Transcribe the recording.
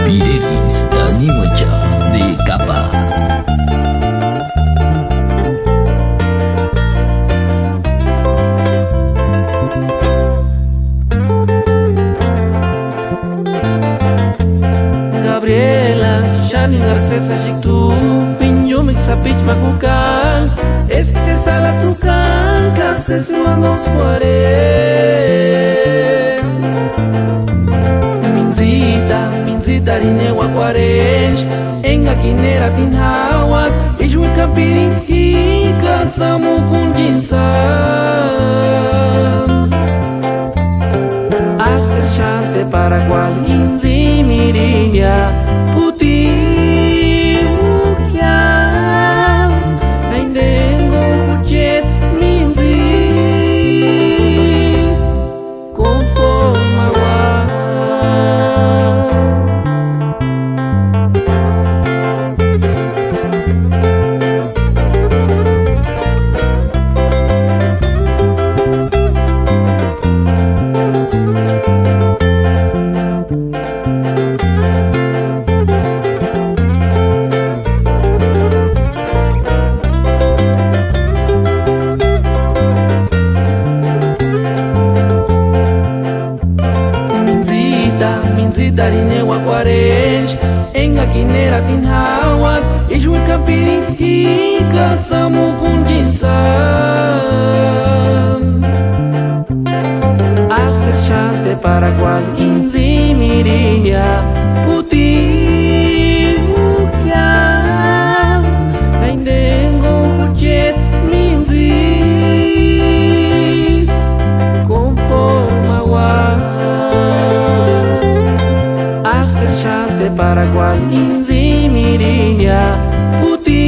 Pirelis Dani Mocha de Capa. Gabriela, Shani Narcesa Jictu, Pinyo Mixapich Macucal, es que se sala trucal, casi se van los Minzita rine Guaresh, en Aquinera Tinhawat, y Juica Pirinquica, Samu Kunjinsan. Astrechante para cual inzi mirinya puti mukya aindengo kuchet minzi conforma wa Darine Guaresh, en Aquinera Tinhawat, y Juica Pirinquica, Samu Kunjinsan. Astrechante para cual inzi mirinya puti mukya aindengo kuchet minzi conforma wa para cual inzi mirinya puti